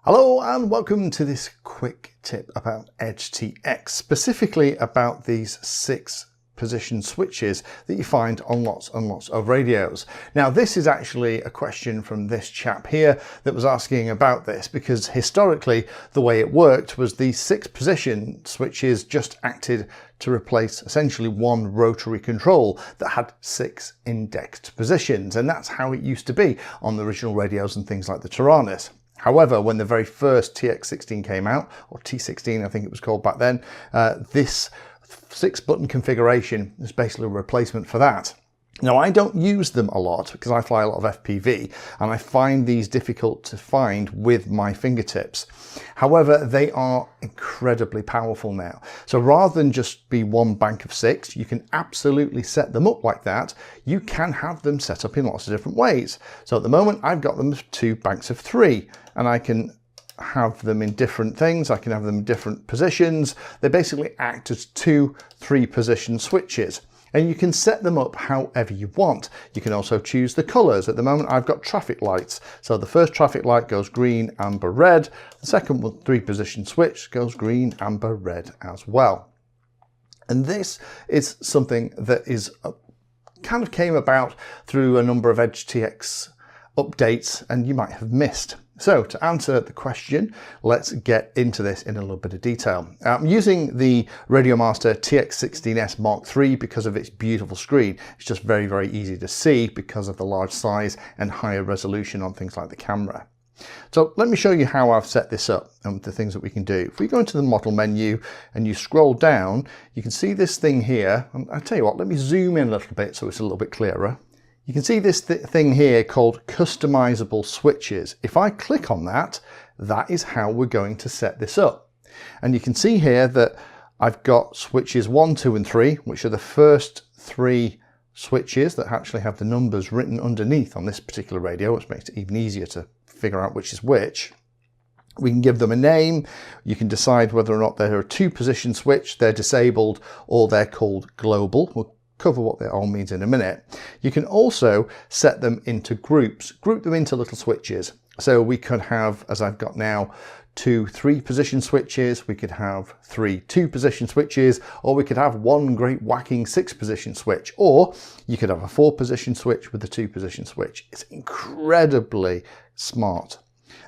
Hello and welcome to this quick tip about EdgeTX, specifically about these 6 position switches that you find on lots and lots of radios. Now this is actually a question from this chap here that was asking about this, because historically the way it worked was these 6 position switches just acted to replace essentially one rotary control that had 6 indexed positions, and that's how it used to be on the original radios and things like the Taranis. However, when the very first TX16 came out, or T16 I think it was called back then, this 6-button configuration is basically a replacement for that. Now I don't use them a lot because I fly a lot of FPV and I find these difficult to find with my fingertips. However, they are incredibly powerful now. So rather than just be one bank of 6, you can absolutely set them up like that. You can have them set up in lots of different ways. So at the moment I've got them as 2 banks of 3 and I can have them in different things. I can have them in different positions. They basically act as 2 3-position switches. And you can set them up however you want. You can also choose the colors. At the moment I've got traffic lights. So the first traffic light goes green, amber, red. The second 3-position switch goes green, amber, red as well. And this is something that is kind of came about through a number of EdgeTX updates and you might have missed. So to answer the question, let's get into this in a little bit of detail. I'm using the Radiomaster TX16S Mark III because of its beautiful screen. It's just very, very easy to see because of the large size and higher resolution on things like the camera. So let me show you how I've set this up and the things that we can do. If we go into the model menu and you scroll down, you can see this thing here. And I tell you what, let me zoom in a little bit so it's a little bit clearer. You can see this thing here called Customizable switches. If I click on that, that is how we're going to set this up. And you can see here that I've got switches 1, 2 and 3, which are the first 3 switches that actually have the numbers written underneath on this particular radio, which makes it even easier to figure out which is which. We can give them a name. You can decide whether or not they're a 2-position switch, they're disabled, or they're called global. We'll cover what that all means in a minute. You can also set them into groups, group them into little switches. So we could have, as I've got now, 2 3-position switches, we could have 3 2-position switches, or we could have one great whacking 6-position switch, or you could have a 4-position switch with a 2-position switch. It's incredibly smart.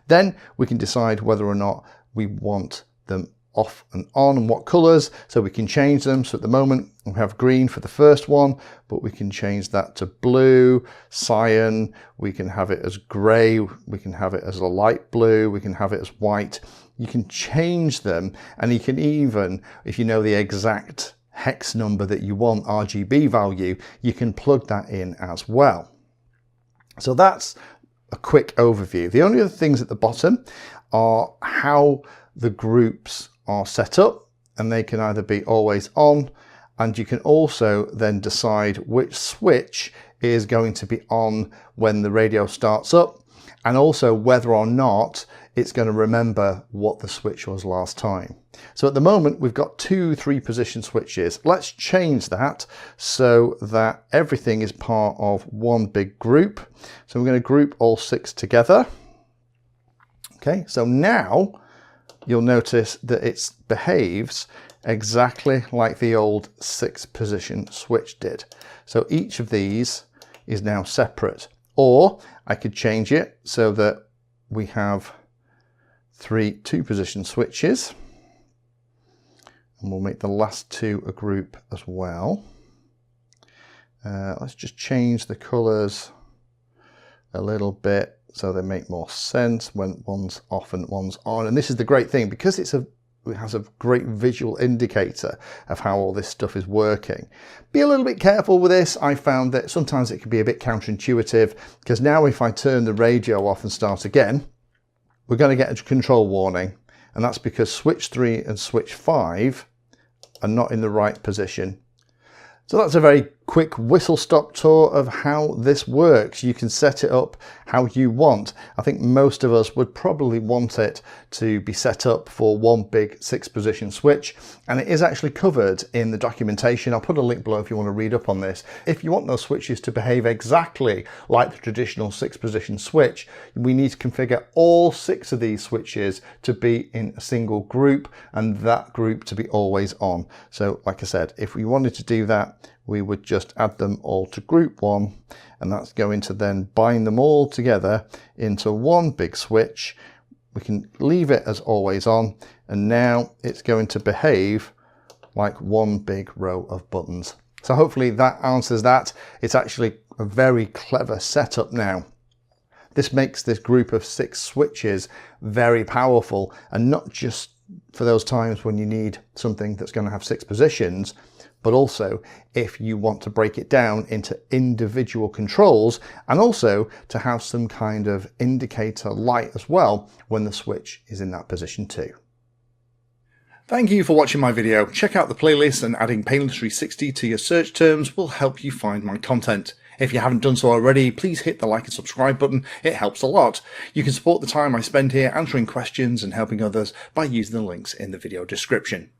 Then we can decide whether or not we want them off and on and what colors, so we can change them. So at the moment we have green for the first one, but we can change that to blue, cyan, we can have it as gray, we can have it as a light blue, we can have it as white. You can change them, and you can even, if you know the exact hex number that you want, RGB value, you can plug that in as well. So that's a quick overview. The only other things at the bottom are how the groups are set up, and they can either be always on, and you can also then decide which switch is going to be on when the radio starts up, and also whether or not it's going to remember what the switch was last time. So at the moment we've got 2 3-position switches. Let's change that so that everything is part of one big group. So we're going to group all 6 together. Okay, so now you'll notice that it behaves exactly like the old 6-position switch did. So each of these is now separate, or I could change it so that we have 3 2-position switches, and we'll make the last 2 a group as well. Let's just change the colors a little bit so they make more sense when one's off and one's on. And this is the great thing, because it has a great visual indicator of how all this stuff is working. Be a little bit careful with this. I found that sometimes it can be a bit counterintuitive, because now if I turn the radio off and start again, we're going to get a control warning, and that's because switch 3 and switch 5 are not in the right position. So that's a very quick whistle-stop tour of how this works. You can set it up how you want. I think most of us would probably want it to be set up for one big 6-position switch, and it is actually covered in the documentation. I'll put a link below if you want to read up on this. If you want those switches to behave exactly like the traditional 6-position switch, we need to configure all 6 of these switches to be in a single group, and that group to be always on. So like I said, if we wanted to do that, we would just add them all to group 1, and that's going to then bind them all together into one big switch. We can leave it as always on, and now it's going to behave like one big row of buttons. So hopefully that answers that. It's actually a very clever setup now. This makes this group of 6 switches very powerful, and not just for those times when you need something that's going to have 6 positions, but also if you want to break it down into individual controls, and also to have some kind of indicator light as well when the switch is in that position too. Thank you for watching my video. Check out the playlist, and adding Pedantry 60 to your search terms will help you find my content. If you haven't done so already, please hit the like and subscribe button. It helps a lot. You can support the time I spend here answering questions and helping others by using the links in the video description.